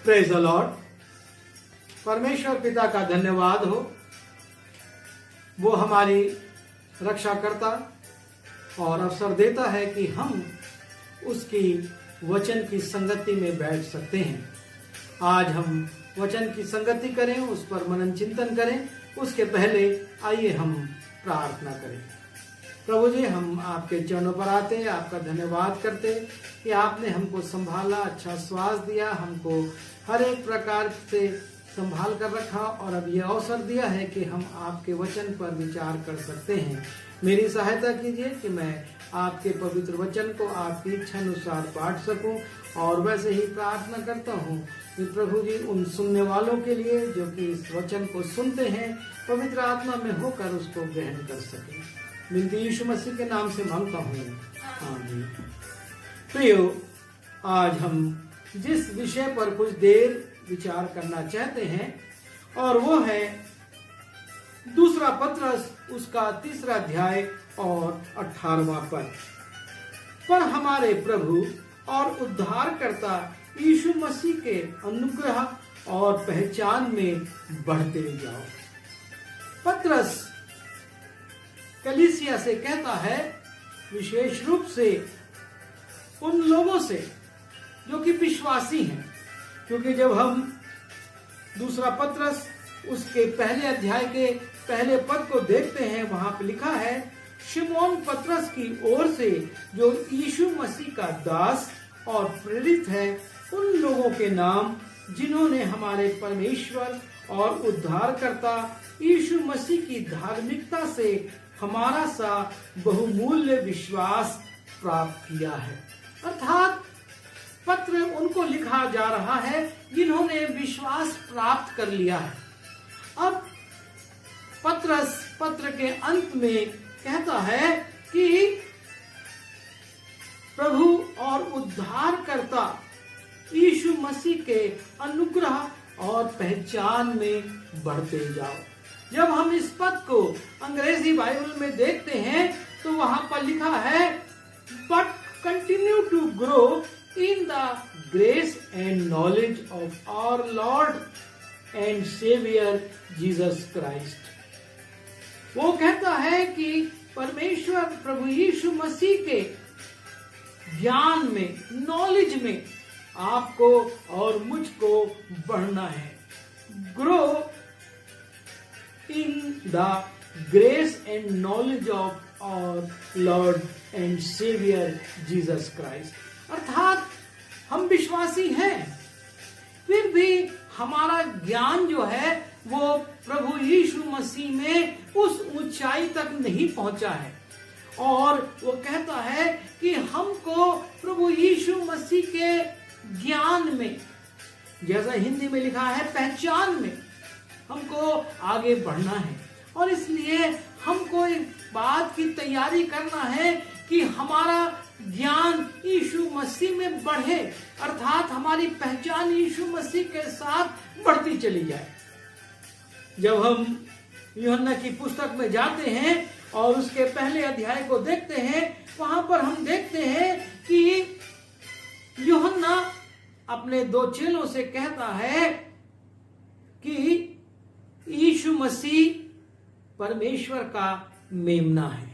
Praise the Lord. परमेश्वर पिता का धन्यवाद हो, वो हमारी रक्षा करता और अवसर देता है कि हम उसकी वचन की संगति में बैठ सकते हैं। आज हम वचन की संगति करें, उस पर मनन चिंतन करें। उसके पहले आइए हम प्रार्थना करें। प्रभु जी, हम आपके चरणों पर आते, आपका धन्यवाद करते कि आपने हमको संभाला, अच्छा श्वास दिया, हमको हर एक प्रकार से संभाल कर रखा और अब यह अवसर दिया है कि हम आपके वचन पर विचार कर सकते हैं। मेरी सहायता कीजिए कि मैं आपके पवित्र वचन को आपकी इच्छा अनुसार बांट सकूं और वैसे ही प्रार्थना करता हूं कि प्रभु जी उन सुनने वालों के लिए जो कि इस वचन को सुनते हैं, पवित्र आत्मा में होकर उसको ग्रहण कर सकें। विनती यीशु मसीह के नाम से मांगता हूँ, आमीन। प्रियो, आज हम जिस विषय पर कुछ देर विचार करना चाहते हैं और वो है दूसरा पत्रस, उसका 3 अध्याय और 18वां पद। पर हमारे प्रभु और उद्धारकर्ता यीशु मसीह के अनुग्रह और पहचान में बढ़ते जाओ। पत्रस कलीसिया से कहता है, विशेष रूप से उन लोगों से जो कि विश्वासी हैं, क्योंकि जब हम दूसरा पत्रस उसके पहले अध्याय के पहले पद को देखते हैं, वहां पर लिखा है, शिमोन पत्रस की ओर से जो यीशु मसीह का दास और प्रेरित है, उन लोगों के नाम जिन्होंने हमारे परमेश्वर और उद्धारकर्ता यीशु मसीह की धार्मिकता से हमारा सा बहुमूल्य विश्वास प्राप्त किया है। अर्थात पत्र उनको लिखा जा रहा है जिन्होंने विश्वास प्राप्त कर लिया है। अब पत्रस पत्र के अंत में कहता है कि प्रभु और उद्धारकर्ता यीशु मसीह के अनुग्रह और पहचान में बढ़ते जाओ। जब हम इस पद को अंग्रेजी बाइबल में देखते हैं तो वहां पर लिखा है, but continue to grow in the grace and knowledge of our Lord and Savior Jesus Christ। वो कहता है कि परमेश्वर प्रभु यीशु मसीह के ज्ञान में, नॉलेज में आपको और मुझको बढ़ना है। Grow in the grace and knowledge of our Lord and Saviour Jesus Christ. अर्थात हम विश्वासी हैं, फिर भी हमारा ज्ञान जो है वो प्रभु यीशु मसीह में उस ऊंचाई तक नहीं पहुंचा है। और वो कहता है कि हमको प्रभु यीशु मसीह के ज्ञान में, जैसा हिंदी में लिखा है पहचान में, हमको आगे बढ़ना है। और इसलिए हमको एक बात की तैयारी करना है कि हमारा ज्ञान यीशु मसीह में बढ़े, अर्थात हमारी पहचान यीशु मसीह के साथ बढ़ती चली जाए। जब हम यूहन्ना की पुस्तक में जाते हैं और उसके पहले अध्याय को देखते हैं, वहां पर हम देखते हैं कि यूहन्ना अपने 2 चेलों से कहता है कि यीशु मसीह परमेश्वर का मेमना है।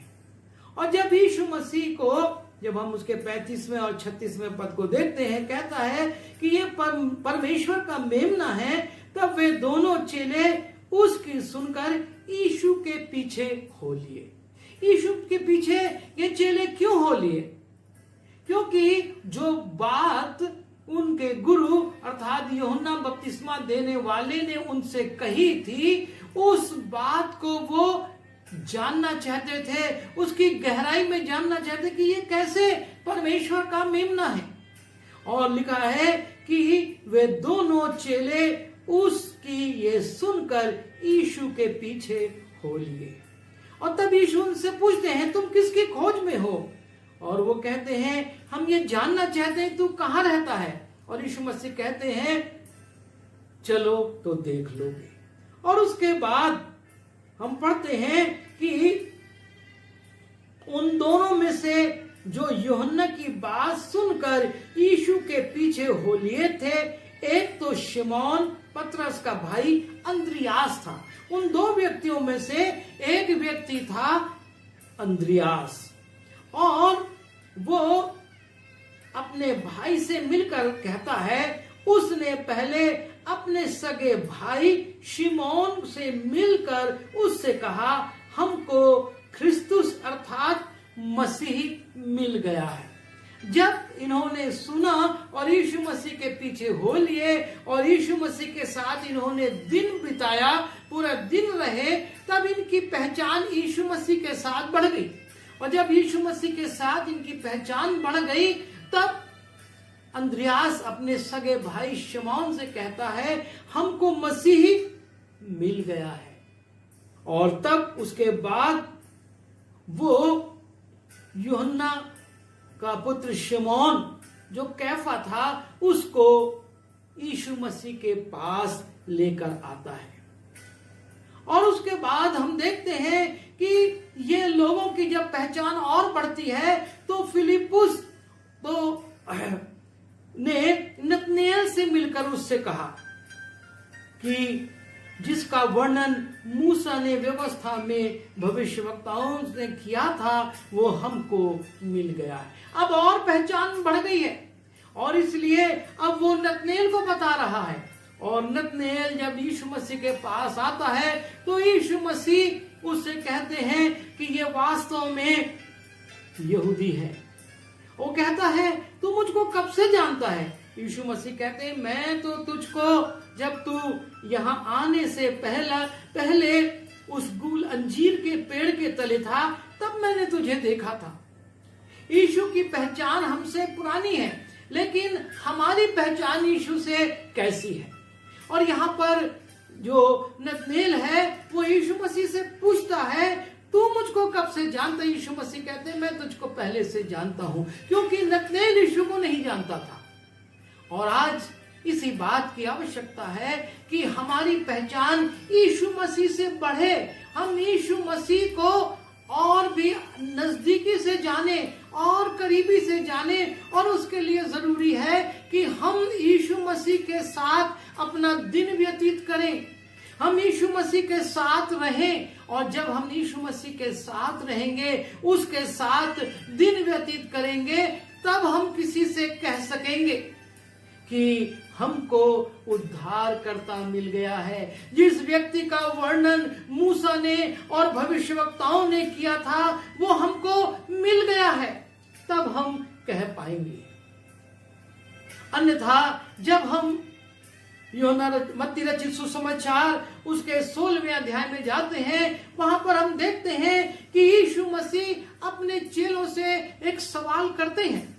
और जब यीशु मसीह को, जब हम उसके 35वें और 36वें पद को देखते हैं, कहता है कि ये परमेश्वर का मेमना है, तब वे दोनों चेले उसकी सुनकर यीशु के पीछे हो लिए। यीशु के पीछे ये चेले क्यों हो लिए? क्योंकि जो बात उनके गुरु अर्थात यूहन्ना बपतिस्मा देने वाले ने उनसे कही थी, उस बात को वो जानना चाहते थे, उसकी गहराई में जानना चाहते कि ये कैसे परमेश्वर का मेमना है। और लिखा है कि वे दोनों चेले उसकी ये सुनकर यीशु के पीछे हो लिए। और तब यीशु उनसे पूछते हैं, तुम किसकी खोज में हो? और वो कहते हैं, हम ये जानना चाहते हैं तू कहाँ रहता है। और यीशु मसीह कहते हैं, चलो तो देख लोगे। और उसके बाद हम पढ़ते हैं कि उन दोनों में से जो यूहन्ना की बात सुनकर यीशु के पीछे हो लिए थे, एक तो शिमोन पतरस का भाई अंद्रियास था। उन दो व्यक्तियों में से एक व्यक्ति था अंद्रियास, और वो अपने भाई से मिलकर कहता है, उसने पहले अपने सगे भाई शिमोन से मिलकर उससे कहा, हमको ख्रिस्तुस अर्थात मसीह मिल गया है। जब इन्होंने सुना और यीशु मसीह के पीछे हो लिए और यीशु मसीह के साथ इन्होंने दिन बिताया, पूरा दिन रहे, तब इनकी पहचान यीशु मसीह के साथ बढ़ गई। और जब यीशु मसीह के साथ इनकी पहचान बढ़ गई, तब अंद्रियास अपने सगे भाई शिमोन से कहता है, हमको मसीह मिल गया है। और तब उसके बाद वो यूहन्ना का पुत्र शिमोन जो कैफा था, उसको यीशु मसीह के पास लेकर आता है। और उसके बाद हम देखते हैं कि ये लोगों की जब पहचान और बढ़ती है, तो फिलिपुस तो ने नतनेल से मिलकर उससे कहा कि जिसका वर्णन मूसा ने व्यवस्था में भविष्यवक्ताओं ने किया था, वो हमको मिल गया है। अब और पहचान बढ़ गई है, और इसलिए अब वो नतनेल को बता रहा है। और नतनेल जब यीशु मसीह के पास आता है, तो यीशु मसीह उससे कहते हैं कि ये वास्तव में यहूदी है। वो कहता है, तू मुझको कब से जानता है? यीशु मसीह कहते हैं, मैं तो तुझको जब तू यहाँ आने से पहले उस गुल अंजीर के पेड़ के तले था, तब मैंने तुझे देखा था। यीशु की पहचान हमसे पुरानी है, लेकिन हमारी पहचान यीशु से कैसी है? और यहाँ पर जो नतनेल है, वो यीशु मसीह से पूछता है, तू मुझको कब से जानता? यीशु मसीह कहते हैं, मैं तुझको पहले से जानता हूं, क्योंकि नतनेल यीशु को नहीं जानता था। और आज इसी बात की आवश्यकता है कि हमारी पहचान यीशु मसीह से बढ़े, हम यीशु मसीह को और भी नजदीकी से जाने और करीबी से जाने। और उसके लिए जरूरी है कि हम यीशु मसीह के साथ अपना दिन व्यतीत करें, हम यीशु मसीह के साथ रहें। और जब हम यीशु मसीह के साथ रहेंगे, उसके साथ दिन व्यतीत करेंगे, तब हम किसी से कह सकेंगे कि हमको उद्धारकर्ता मिल गया है। जिस व्यक्ति का वर्णन मूसा ने और भविष्यवक्ताओं ने किया था, वो हमको मिल गया है, तब हम कह पाएंगे। अन्यथा जब हम यूहन्ना मत्ती रचित सुसमाचार उसके 16वें अध्याय में जाते हैं, वहां पर हम देखते हैं कि यीशु मसीह अपने चेलों से एक सवाल करते हैं,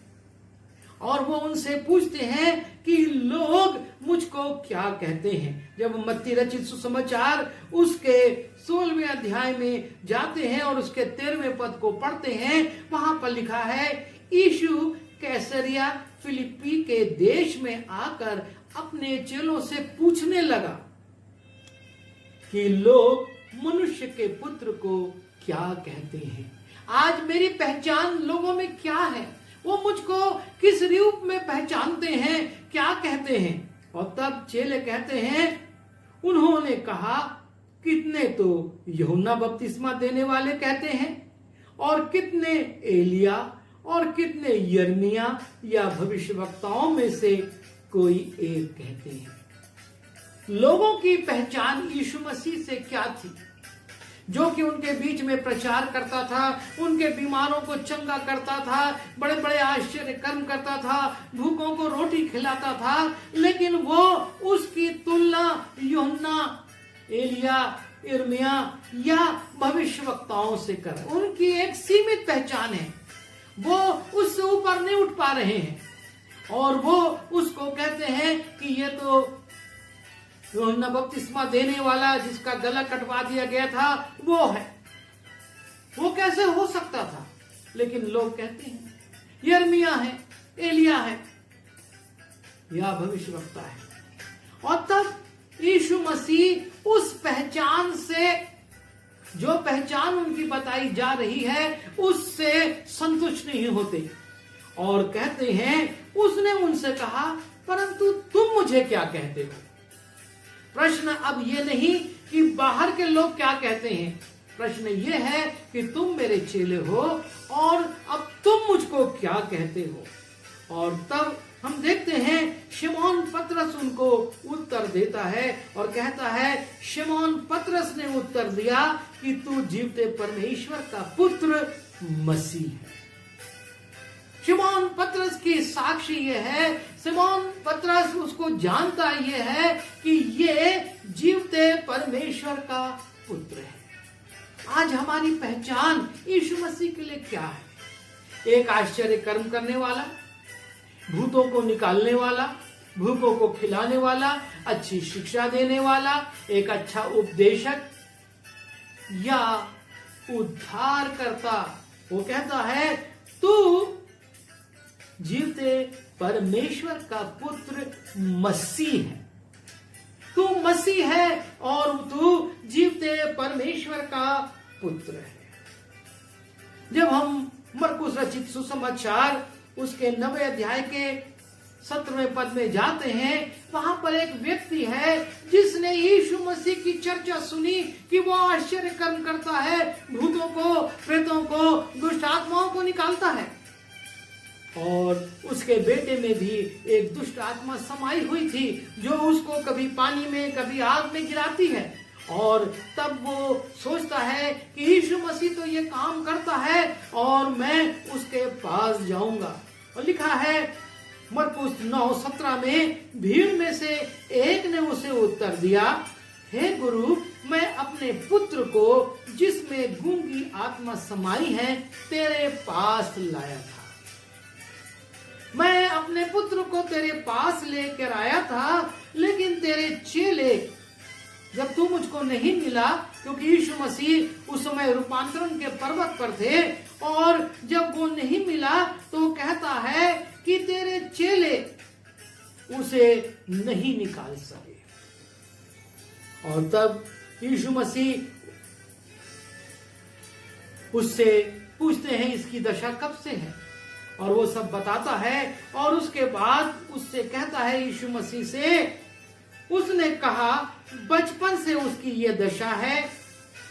और वो उनसे पूछते हैं कि लोग मुझको क्या कहते हैं। जब मत्ती रचित सुसमाचार उसके 16वें अध्याय में जाते हैं और उसके 13वें पद को पढ़ते हैं, वहां पर लिखा है, यीशु कैसरिया फिलिप्पी के देश में आकर अपने चेलों से पूछने लगा कि लोग मनुष्य के पुत्र को क्या कहते हैं। आज मेरी पहचान लोगों में क्या है? वो मुझको किस रूप में पहचानते हैं, क्या कहते हैं? और तब चेले कहते हैं, उन्होंने कहा, कितने तो यूहन्ना बपतिस्मा देने वाले कहते हैं, और कितने एलिया, और कितने यिर्मयाह या भविष्यवक्ताओं में से कोई एक कहते हैं। लोगों की पहचान यीशु मसीह से क्या थी? जो कि उनके बीच में प्रचार करता था, उनके बीमारों को चंगा करता था, बड़े बड़े आश्चर्य कर्म करता था, भूखों को रोटी खिलाता था, लेकिन वो उसकी तुलना यूहन्ना, एलिया, यिर्मयाह या भविष्यवक्ताओं से कर। उनकी एक सीमित पहचान है, वो उससे ऊपर नहीं उठ पा रहे हैं, और वो उसको कहते हैं कि ये तो यूहन्ना बपतिस्मा देने वाला जिसका गला कटवा दिया गया था वो है। वो कैसे हो सकता था? लेकिन लोग कहते हैं यिर्मयाह है, एलिया है या भविष्यवक्ता है। और तब यीशु मसीह उस पहचान से, जो पहचान उनकी बताई जा रही है, उससे संतुष्ट नहीं होते और कहते हैं, उसने उनसे कहा, परंतु तुम मुझे क्या कहते हो। प्रश्न अब ये नहीं कि बाहर के लोग क्या कहते हैं, प्रश्न ये है कि तुम मेरे चेले हो और अब तुम मुझको क्या कहते हो। और तब हम देखते हैं शिमोन पतरस उनको उत्तर देता है और कहता है, शिमोन पतरस ने उत्तर दिया कि तू जीवते परमेश्वर का पुत्र मसीह है। शिमोन पतरस की साक्षी ये है, शिमोन पतरस उसको जानता ये है कि ये जीवते परमेश्वर का पुत्र है। आज हमारी पहचान यीशु मसीह के लिए क्या है? एक आश्चर्य कर्म करने वाला, भूतों को निकालने वाला, भूखों को खिलाने वाला, अच्छी शिक्षा देने वाला, एक अच्छा उपदेशक या उद्धार करता। वो कहता है तू जीवते परमेश्वर का पुत्र मसीह है, तू मसीह है और तू जीवते परमेश्वर का पुत्र है। जब हम मरकुस रचित सुसमाचार उसके 9वें अध्याय के 17वें पद में जाते हैं, वहां पर एक व्यक्ति है जिसने यीशु मसीह की चर्चा सुनी कि वो आश्चर्य कर्म करता है, भूतों को, प्रेतों को, दुष्ट आत्माओं को निकालता है। और उसके बेटे में भी एक दुष्ट आत्मा समाई हुई थी जो उसको कभी पानी में कभी आग में गिराती है। और तब वो सोचता है कि यीशु मसीह तो ये काम करता है और मैं उसके पास जाऊंगा। और लिखा है मरकुस 9:17 में, भीड़ में से एक ने उसे उत्तर दिया, हे गुरु, मैं अपने पुत्र को जिसमें गूंगी आत्मा समाई है तेरे पास लाया था। मैं अपने पुत्र को तेरे पास लेकर आया था, लेकिन तेरे चेले जब तू मुझको नहीं मिला, क्योंकि यीशु मसीह उस समय रूपांतरण के पर्वत पर थे, और जब वो नहीं मिला तो कहता है कि तेरे चेले उसे नहीं निकाल सके। और तब यीशु मसीह उससे पूछते हैं इसकी दशा कब से है, और वो सब बताता है। और उसके बाद उससे कहता है यीशु मसीह से, उसने कहा बचपन से उसकी ये दशा है,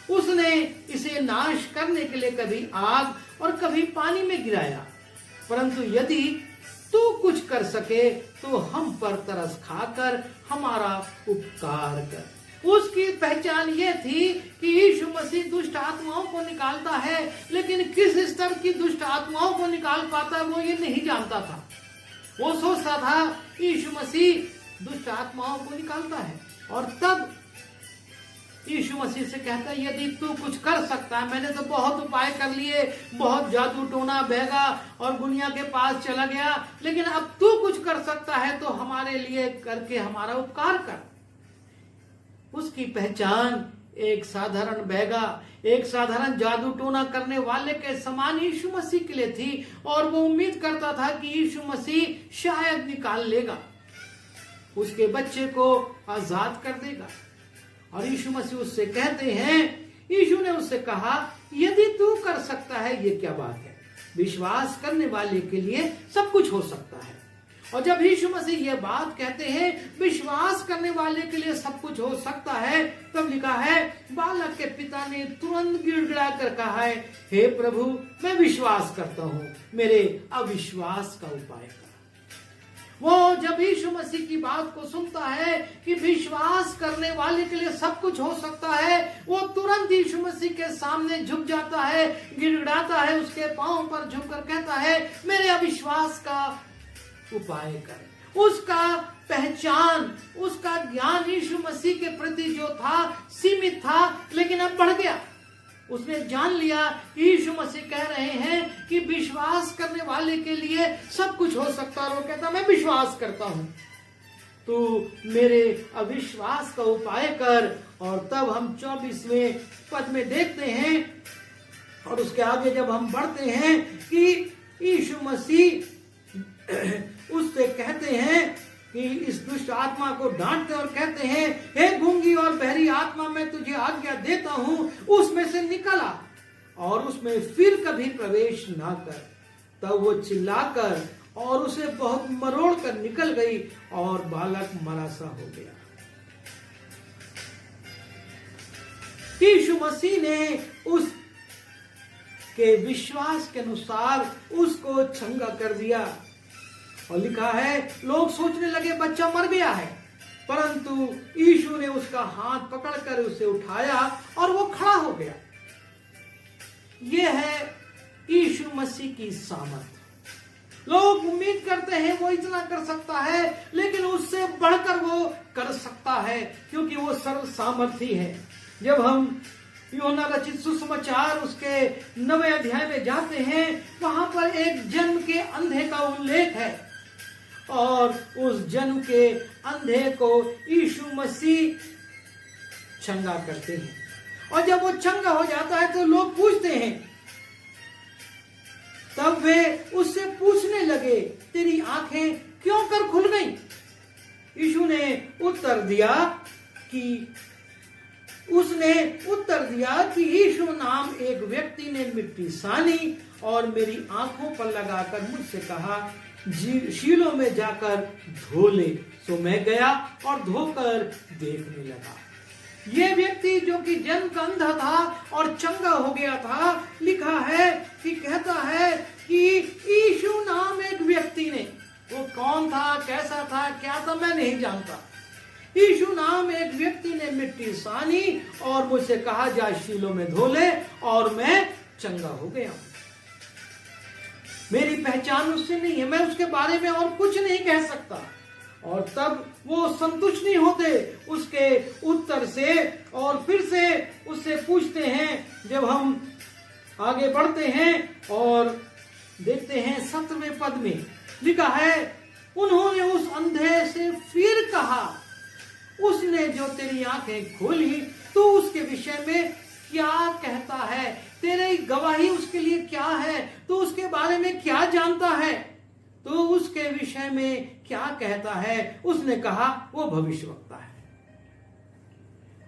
उसने इसे नाश करने के लिए कभी आग और कभी पानी में गिराया, परंतु यदि तू कुछ कर सके तो हम पर तरस खाकर हमारा उपकार कर। उसकी पहचान ये थी कि यीशु मसीह दुष्ट आत्माओं को निकालता है, लेकिन किस स्तर की दुष्ट आत्माओं को निकाल पाता है वो ये नहीं जानता था। वो सोचता था यीशु मसीह दुष्ट आत्माओं को निकालता है। और तब यीशु मसीह से कहता है, यदि तू कुछ कर सकता है, मैंने तो बहुत उपाय कर लिए, बहुत जादू टोना बहगा और दुनिया के पास चला गया, लेकिन अब तू कुछ कर सकता है तो हमारे लिए करके हमारा उपकार कर। उसकी पहचान एक साधारण बैगा, एक साधारण जादू टोना करने वाले के समान यीशु मसीह के लिए थी, और वो उम्मीद करता था कि यीशु मसीह शायद निकाल लेगा, उसके बच्चे को आजाद कर देगा। और यीशु मसीह उससे कहते हैं, यीशु ने उससे कहा, यदि तू कर सकता है, ये क्या बात है, विश्वास करने वाले के लिए सब कुछ हो सकता है। और जब यीशु मसीह ये बात कहते हैं, विश्वास करने वाले के लिए सब कुछ हो सकता है, तब लिखा है बालक के पिता ने तुरंत गिड़गिड़ा कर कहा है, हे प्रभु, मैं विश्वास करता हूँ, मेरे अविश्वास का उपाय कर। वो जब यीशु मसीह की बात को सुनता है कि विश्वास करने वाले के लिए सब कुछ हो सकता है, वो तुरंत यीशु मसीह के सामने झुक जाता है, गिड़गिड़ाता है, उसके पांव पर झुककर कहता है, मेरे अविश्वास का उपाय कर। उसका पहचान, उसका ज्ञान यीशु मसीह के प्रति जो था सीमित था, लेकिन अब बढ़ गया। उसने जान लिया कि यीशु मसीह कह रहे हैं कि विश्वास करने वाले के लिए सब कुछ हो सकता है। वो कहता, मैं विश्वास करता हूं, तू मेरे अविश्वास का उपाय कर। और तब हम 24वें पद में देखते हैं, और उसके आगे जब हम बढ़ते हैं कि यीशु मसीह उससे कहते हैं कि इस दुष्ट आत्मा को डांटते और कहते हैं, हे गूंगी और बहरी आत्मा, मैं तुझे आज्ञा देता हूं, उसमें से निकल आ और उसमें फिर कभी प्रवेश ना कर। तब वो चिल्लाकर और उसे बहुत मरोड़ कर निकल गई और बालक मरा सा हो गया। यीशु मसीह ने उस के विश्वास के अनुसार उसको चंगा कर दिया। और लिखा है, लोग सोचने लगे बच्चा मर गया है, परंतु यीशु ने उसका हाथ पकड़कर उसे उठाया और वो खड़ा हो गया। यह है यीशु मसीह की सामर्थ। लोग उम्मीद करते हैं वो इतना कर सकता है, लेकिन उससे बढ़कर वो कर सकता है, क्योंकि वो सर्व सामर्थी है। जब हम यूहन्ना रचित सुसमाचार उसके 9वें अध्याय में जाते हैं, वहां पर एक जन्म के अंधे का उल्लेख है और उस जन्म के अंधे को यीशु मसीह चंगा करते हैं। और जब वो चंगा हो जाता है तो लोग पूछते हैं, तब वे उससे पूछने लगे, तेरी आंखें क्यों कर खुल गई? यीशु ने उत्तर दिया कि यीशु नाम एक व्यक्ति ने मिट्टी सानी और मेरी आंखों पर लगाकर मुझसे कहा, शीलो में जाकर धो ले। सो मैं गया और धोकर देखने लगा। ये व्यक्ति जो कि जन्म का अंधा था और चंगा हो गया था, लिखा है कि कहता है कि यीशु नाम एक व्यक्ति ने, वो कौन था, कैसा था, क्या था, मैं नहीं जानता। यीशु नाम एक व्यक्ति ने मिट्टी सानी और मुझसे कहा, जा शीलो में धो ले, और मैं चंगा हो गया। मेरी पहचान उससे नहीं है, मैं उसके बारे में और कुछ नहीं कह सकता। और तब वो संतुष्ट नहीं होते उसके उत्तर से और फिर से उससे पूछते हैं। जब हम आगे बढ़ते हैं और देखते हैं 17वें पद में लिखा है, उन्होंने उस अंधे से फिर कहा, उसने जो तेरी आंखें खोली, तो उसके विषय में क्या कहता है? तेरी गवाही उसके लिए क्या है? तो उसके बारे में क्या जानता है? तो उसके विषय में क्या कहता है? उसने कहा, वो भविष्यवक्ता है।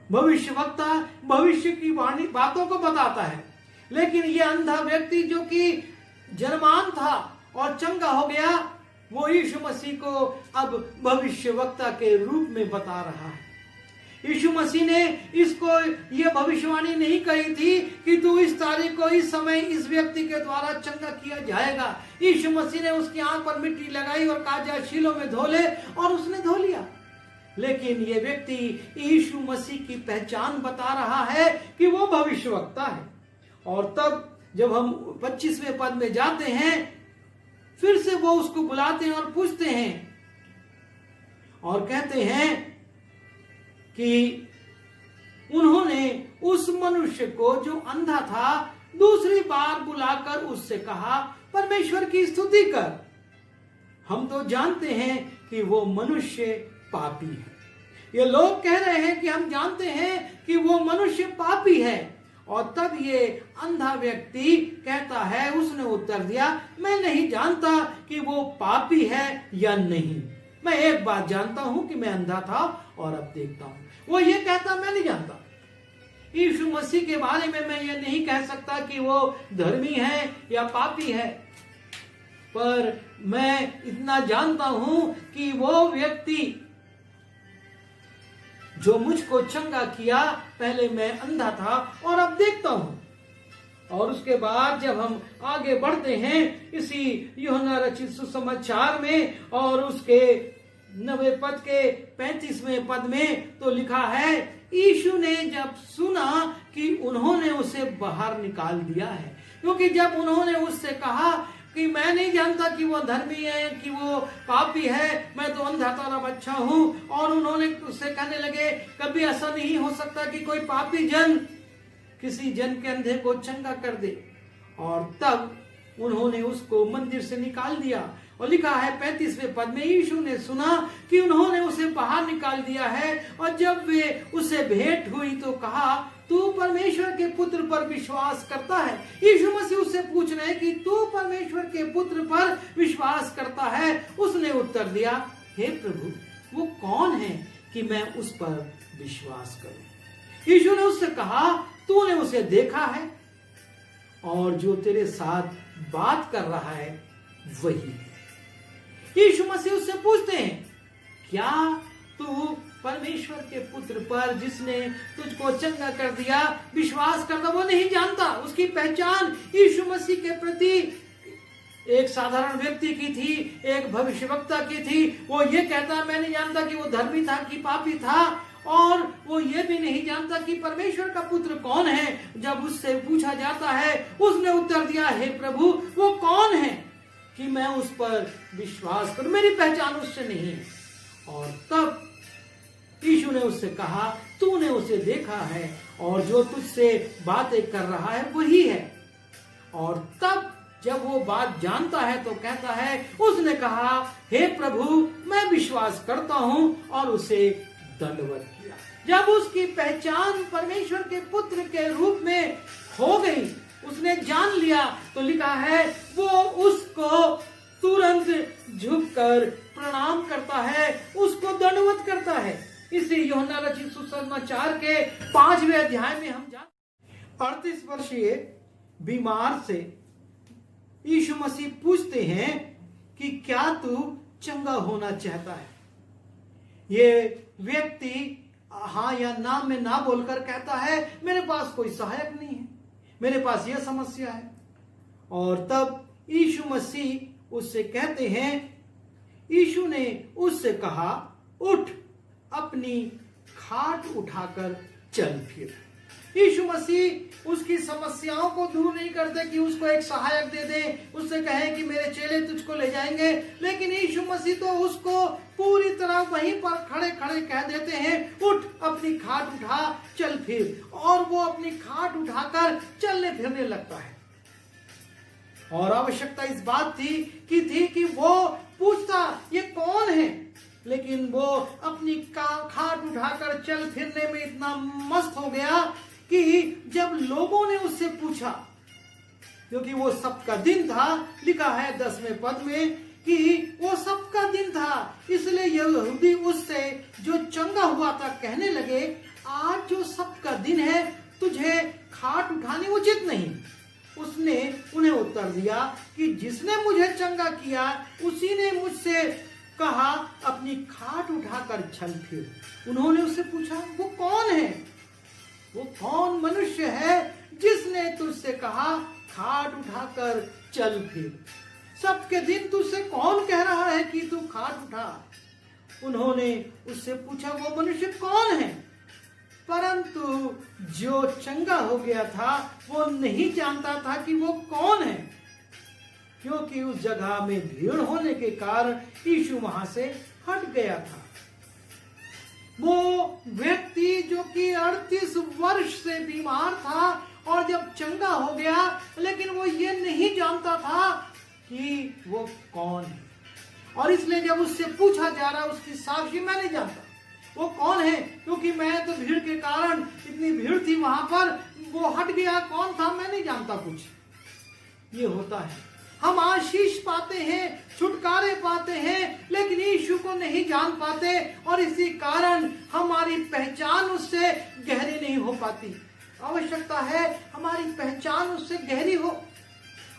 भविष्यवक्ता भविष्य की वाणी बातों को बताता है, लेकिन ये अंधा व्यक्ति जो कि जन्मान था और चंगा हो गया, वो यीशु मसीह को अब भविष्यवक्ता के रूप में बता रहा है। यीशु मसीह ने इसको ये भविष्यवाणी नहीं कही थी कि तू इस तारीख को, इस समय, इस व्यक्ति के द्वारा चंगा किया जाएगा। यीशु मसीह ने उसकी आंख पर मिट्टी लगाई और कहा, जा शीलो में धो ले, और उसने धो लिया। लेकिन ये व्यक्ति यीशु मसीह की पहचान बता रहा है कि वो भविष्यवक्ता है। और तब जब हम 25वें पद में जाते हैं, फिर से वो उसको बुलाते हैं और पूछते हैं और कहते हैं कि उन्होंने उस मनुष्य को जो अंधा था दूसरी बार बुलाकर उससे कहा, परमेश्वर की स्तुति कर, हम तो जानते हैं कि वो मनुष्य पापी है। ये लोग कह रहे हैं कि हम जानते हैं कि वो मनुष्य पापी है। और तब ये अंधा व्यक्ति कहता है, उसने उत्तर दिया, मैं नहीं जानता कि वो पापी है या नहीं। मैं एक बात जानता हूं कि मैं अंधा था और अब देखता हूं। वो ये कहता, मैं नहीं जानता। यीशु मसीह के बारे में मैं ये नहीं कह सकता कि वो धर्मी है या पापी है, पर मैं इतना जानता हूं कि वो व्यक्ति जो मुझको चंगा किया, पहले मैं अंधा था और अब देखता हूं। और उसके बाद जब हम आगे बढ़ते हैं इसी यूहन्ना रचित सुसमाचार में और उसके 9वें पद के 35वें पद में तो लिखा है, यीशु ने जब सुना कि उन्होंने उसे बाहर निकाल दिया है, क्योंकि जब उन्होंने उससे कहा कि मैं नहीं जानता कि वो धर्मी है कि वो पापी है, मैं तो अंधा तारा बच्चा हूं, और उन्होंने उससे कहने लगे, कभी ऐसा नहीं हो सकता कि कोई पापी जन किसी जन के अंधे को चंगा कर दे। और तब उन्होंने उसको मंदिर से निकाल दिया। और लिखा है 35वें पद में, यीशु ने सुना कि उन्होंने उसे बाहर निकाल दिया है, और जब वे उसे भेंट हुई तो कहा, तू परमेश्वर के पुत्र पर विश्वास करता है? यीशु मसीह उससे पूछ रहे हैं कि तू परमेश्वर के पुत्र पर विश्वास करता है? उसने उत्तर दिया, हे प्रभु, वो कौन है कि मैं उस पर विश्वास करूं? यीशु ने उससे कहा, तूने उसे देखा है और जो तेरे साथ बात कर रहा है वही है। यीशु मसीह उससे पूछते हैं, क्या तू परमेश्वर के पुत्र पर जिसने तुझको चंगा कर दिया विश्वास करता? वो नहीं जानता। उसकी पहचान यीशु मसीह के प्रति एक साधारण व्यक्ति की थी, एक भविष्यवक्ता की थी। वो ये कहता, मैं नहीं जानता कि वो धर्मी था कि पापी था, और वो ये भी नहीं जानता कि परमेश्वर का पुत्र कौन है। जब उससे पूछा जाता है, उसने उत्तर दिया, हे प्रभु, वो कौन है कि मैं उस पर विश्वास करूं? मेरी पहचान उससे नहीं है। और तब यीशु ने उससे कहा, तूने उसे देखा है और जो तुझसे बातें कर रहा है वही है। और तब जब वो बात जानता है तो कहता है, उसने कहा, हे प्रभु, मैं विश्वास करता हूं, और उसे दंडवत किया। जब उसकी पहचान परमेश्वर के पुत्र के रूप में हो गई, उसने जान लिया, तो लिखा है वो उसको तुरंत झुककर प्रणाम करता है, उसको दंडवत करता है। इसलिए यूहन्ना रचित सुसमाचार के 5वें अध्याय में हम 38 वर्षीय बीमार से यीशु मसीह पूछते हैं कि क्या तू चंगा होना चाहता है? ये व्यक्ति हाँ या ना में ना बोलकर कहता है, मेरे पास कोई सहायक नहीं है, मेरे पास यह समस्या है। और तब यीशु मसीह उससे कहते हैं, यीशु ने उससे कहा, उठ, अपनी खाट उठाकर चल फिर। यीशु मसीह उसकी समस्याओं को दूर नहीं करते कि उसको एक सहायक दे दे, उससे कहे कि मेरे चेले तुझको ले जाएंगे, लेकिन यीशु मसीह तो उसको पूरी तरह वहीं पर खड़े खड़े कह देते हैं, उठ, अपनी खाट उठा, चल फिर। और वो अपनी खाट उठाकर चलने फिरने लगता है। और आवश्यकता इस बात थी कि वो पूछता, ये कौन है? लेकिन वो अपनी खाट उठाकर चल फिरने में इतना मस्त हो गया कि जब लोगों ने उससे पूछा, क्योंकि वो सबका दिन था, लिखा है 10वें पद में कि वो सबका दिन था, इसलिए यहूदी उससे जो चंगा हुआ था कहने लगे, आज जो सबका दिन है, तुझे खाट उठानी उचित नहीं। उसने उन्हें उत्तर दिया कि जिसने मुझे चंगा किया उसी ने मुझसे कहा, अपनी खाट उठाकर चल फिर। उन्होंने उससे पूछा, वो कौन है? वो कौन मनुष्य है जिसने तुझसे कहा, खाट उठाकर चल फिर? सबके दिन तुझसे कौन कह रहा है कि तू खाट उठा? उन्होंने उससे पूछा, वो मनुष्य कौन है? परंतु जो चंगा हो गया था वो नहीं जानता था कि वो कौन है, क्योंकि उस जगह में भीड़ होने के कारण यीशु वहां से हट गया था। वो व्यक्ति जो कि 38 वर्ष से बीमार था और जब चंगा हो गया, लेकिन वो ये नहीं जानता था कि वो कौन है। और इसलिए जब उससे पूछा जा रहा, उसकी साक्षी, मैं नहीं जानता वो कौन है, क्योंकि मैं तो भीड़ के कारण, इतनी भीड़ थी वहां पर, वो हट गया, कौन था मैं नहीं जानता कुछ। ये होता है, हम आशीष पाते हैं, छुटकारे पाते हैं, लेकिन यीशु को नहीं जान पाते, और इसी कारण हमारी पहचान उससे गहरी नहीं हो पाती। आवश्यकता है हमारी पहचान उससे गहरी हो।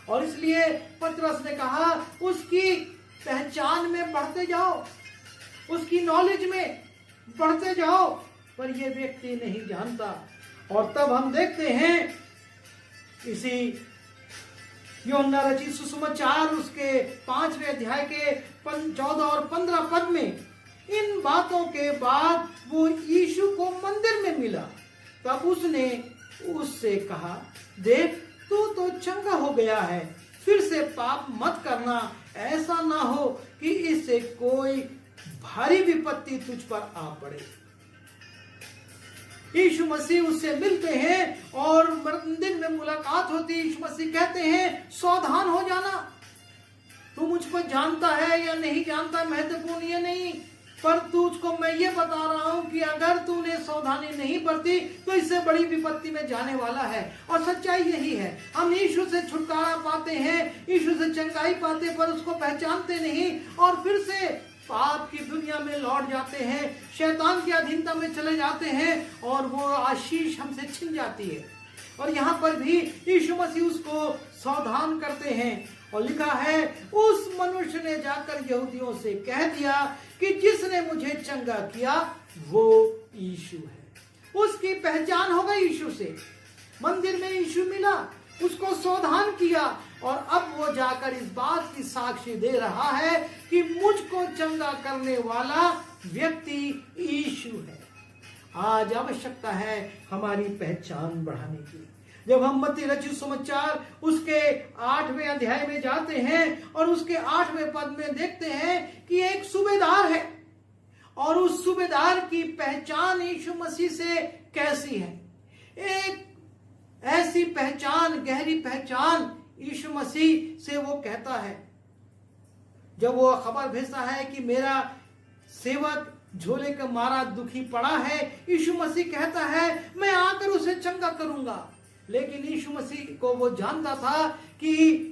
और इसलिए पतरस ने कहा, उसकी पहचान में बढ़ते जाओ, उसकी नॉलेज में बढ़ते जाओ, पर यह व्यक्ति नहीं जानता। और तब हम देखते हैं इसी यूहन्ना रचित सुसमाचार उसके 5वें अध्याय के 14 और 15 पद में, इन बातों के बाद वो यीशु को मंदिर में मिला। तब उसने उससे कहा, देख, तू तो चंगा हो गया है, फिर से पाप मत करना, ऐसा ना हो कि इससे कोई भारी विपत्ति तुझ पर आ पड़े। यीशु मसीह उससे मिलते हैं और मंदिर में मुलाकात होती है। यीशु मसीह कहते हैं, सावधान हो जाना, तू मुझको जानता है या नहीं जानता महत्वपूर्ण ये नहीं, पर तुझको मैं ये बता रहा हूं कि अगर तूने सावधानी नहीं बरती तो इससे बड़ी विपत्ति में जाने वाला है। और सच्चाई यही है, हम यीशु से छुटकारा पाते हैं, यीशु से चंगाई पाते, पर उसको पहचानते नहीं और फिर से पाप की दुनिया में लौट जाते हैं, शैतान की अधीनता में चले जाते हैं और वो आशीष हमसे छिन जाती है। और यहाँ पर भी यीशु मसीह उसको सावधान करते हैं और लिखा है उस मनुष्य ने जाकर यहूदियों से कह दिया कि जिसने मुझे चंगा किया वो यीशु है। उसकी पहचान हो गई यीशु से। मंदिर में यीशु मिला, उसको सावधान किया और अब वो जाकर इस बात की साक्षी दे रहा है कि मुझको चंगा करने वाला व्यक्ति यीशु है। आज आवश्यकता है हमारी पहचान बढ़ाने की। जब हम मत्ती रचित सुसमाचार उसके 8वें अध्याय में जाते हैं और उसके 8वें पद में देखते हैं कि एक सूबेदार है और उस सूबेदार की पहचान यीशु मसीह से कैसी है। एक ऐसी पहचान, गहरी पहचान यीशु मसीह से वो कहता है, जब वो खबर भेजता है कि मेरा सेवक झोले का मारा दुखी पड़ा है, यीशु मसीह कहता है मैं आकर उसे चंगा करूंगा। लेकिन यीशु मसीह को वो जानता था कि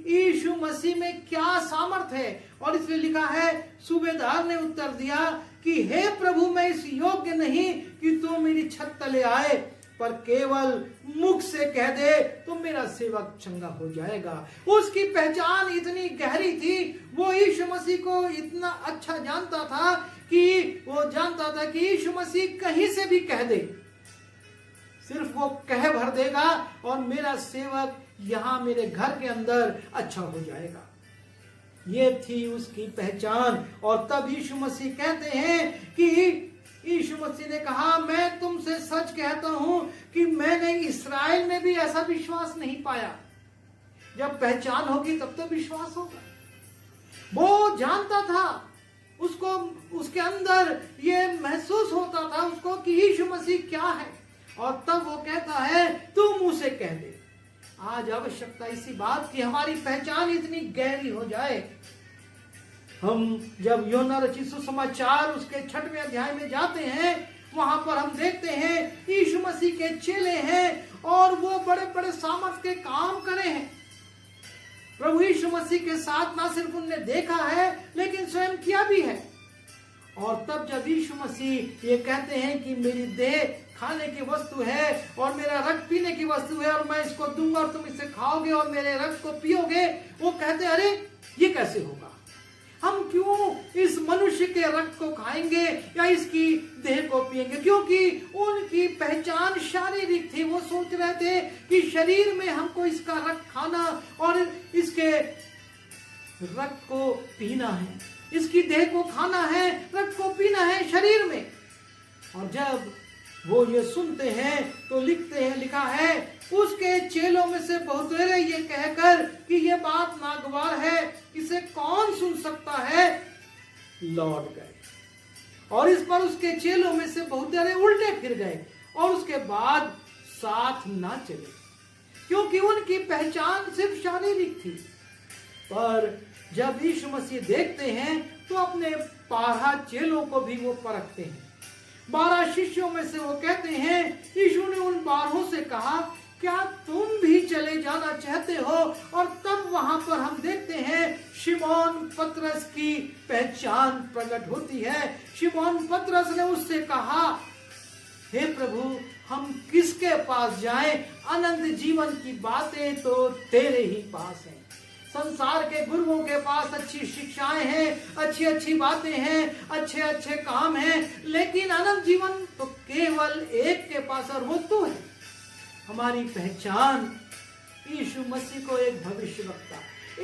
यीशु मसीह में क्या सामर्थ है और इसलिए लिखा है सूबेदार ने उत्तर दिया कि हे प्रभु, मैं इस योग्य नहीं कि तू मेरी छत तले आए, पर केवल मुख से कह दे तो मेरा सेवक चंगा हो जाएगा। उसकी पहचान इतनी गहरी थी, वो यीशु मसीह को इतना अच्छा जानता था कि वो जानता था कि यीशु मसीह कहीं से भी कह दे, सिर्फ वो कह भर देगा और मेरा सेवक यहाँ मेरे घर के अंदर अच्छा हो जाएगा। ये थी उसकी पहचान। और तब यीशु मसीह कहते हैं कि यीशु मसीह ने कहा मैं तुमसे सच कहता हूं कि मैंने इस्राएल में भी ऐसा विश्वास नहीं पाया। जब पहचान होगी तब तो विश्वास होगा। वो जानता था, उसको उसके अंदर ये महसूस होता था उसको कि यीशु मसीह क्या है, और तब वो कहता है तू मुंह से कह दे। आज आवश्यकता इसी बात की हमारी पहचान इतनी गहरी हो जाए। हम जब यूहन्ना रचित सुसमाचार उसके 6वें अध्याय में जाते हैं, वहां पर हम देखते हैं यीशु मसीह के चेले हैं और वो बड़े बड़े सामर्थ के काम करे हैं। प्रभु यीशु मसीह के साथ ना सिर्फ उनने देखा है लेकिन स्वयं किया भी है। और तब जब यीशु मसीह ये कहते हैं कि मेरी देह खाने की वस्तु है और मेरा रक्त पीने की वस्तु है और मैं इसको दूंगा और तुम इसे खाओगे और मेरे रक्त को पियोगे, वो कहते अरे ये कैसे होगा, हम क्यों इस मनुष्य के रक्त को खाएंगे या इसकी देह को पिएंगे। क्योंकि उनकी पहचान शारीरिक थी। वो सोच रहे थे कि शरीर में हमको इसका रक्त खाना और इसके रक्त को पीना है, इसकी देह को खाना है, रक्त को पीना है शरीर में। और जब वो ये सुनते हैं तो लिखा है उसके चेलों में से बहुतेरे ये कहकर कि ये बात नागवार है, इसे कौन सुन सकता है, लौट गए। और इस पर उसके चेलों में से बहुतेरे उल्टे फिर गए और उसके बाद साथ ना चले, क्योंकि उनकी पहचान सिर्फ शारीरिक थी। पर जब यीशु मसीह देखते हैं तो अपने 12 चेलों को भी वो परखते हैं। 12 शिष्यों में से वो कहते हैं, यीशु ने उन 12 से कहा क्या तुम भी चले जाना चाहते हो। और तब वहां पर हम देखते हैं शिमोन पतरस की पहचान प्रकट होती है। शिमोन पतरस ने उससे कहा हे प्रभु, हम किसके पास जाएं, अनंत जीवन की बातें तो तेरे ही पास हैं। संसार के गुरुओं के पास अच्छी शिक्षाएं हैं, अच्छी अच्छी बातें हैं, अच्छे अच्छे काम हैं, लेकिन अनंत जीवन तो केवल एक के पास, और वो तू है। हमारी पहचान यीशु मसीह को एक भविष्यवक्ता,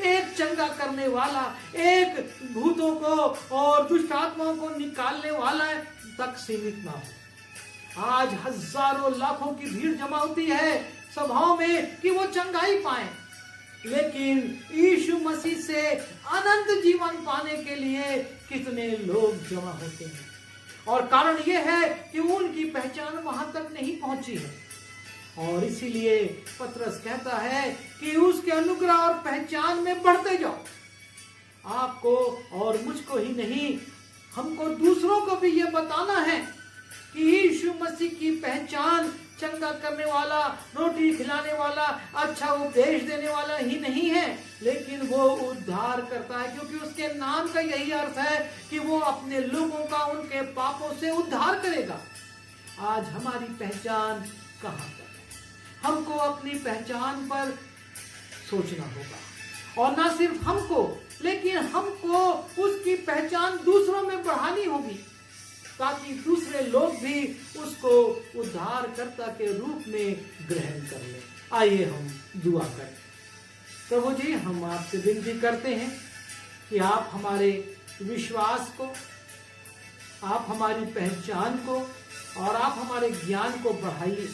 एक चंगा करने वाला, एक भूतों को और दुष्ट आत्माओं को निकालने वाला तक सीमित ना हो। आज हजारों लाखों की भीड़ जमा होती है सभाओं में कि वो चंगाई पाए, लेकिन यीशु मसीह से अनंत जीवन पाने के लिए कितने लोग जमा होते हैं। और कारण यह है कि उनकी पहचान वहां तक नहीं पहुंची है। और इसीलिए पतरस कहता है कि उसके अनुग्रह और पहचान में बढ़ते जाओ। आपको और मुझको ही नहीं, हमको दूसरों को भी ये बताना है कि यीशु मसीह की पहचान चंगा करने वाला, रोटी खिलाने वाला, अच्छा उपदेश देने वाला ही नहीं है, लेकिन वो उद्धार करता है। क्योंकि उसके नाम का यही अर्थ है कि वो अपने लोगों का उनके पापों से उद्धार करेगा। आज हमारी पहचान कहाँ पर है? हमको अपनी पहचान पर सोचना होगा और ना सिर्फ हमको, लेकिन हमको उसकी पहचान दूसरों में बढ़ानी होगी, ताकि दूसरे लोग भी उसको उद्धारकर्ता के रूप में ग्रहण कर लें। आइए हम दुआ करें। प्रभु जी, हम आपसे विनती करते हैं कि आप हमारे विश्वास को, आप हमारी पहचान को और आप हमारे ज्ञान को बढ़ाइए,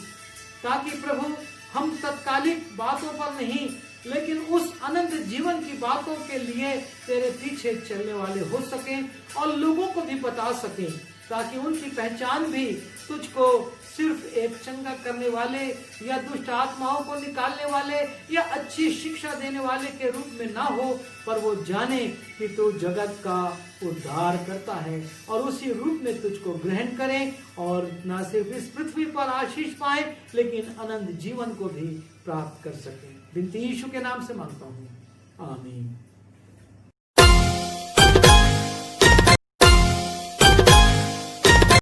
ताकि प्रभु हम तत्कालिक बातों पर नहीं, लेकिन उस अनंत जीवन की बातों के लिए तेरे पीछे चलने वाले हो सकें और लोगों को भी बता सकें, ताकि उनकी पहचान भी तुझको सिर्फ एक चंगा करने वाले या दुष्ट आत्माओं को निकालने वाले या अच्छी शिक्षा देने वाले के रूप में ना हो, पर वो जाने कि तू जगत का उद्धार करता है और उसी रूप में तुझको ग्रहण करें और ना सिर्फ इस पृथ्वी पर आशीष पाए, लेकिन अनंत जीवन को भी प्राप्त कर सकें। विनती यीशु के नाम से मांगता हूँ, आमीन।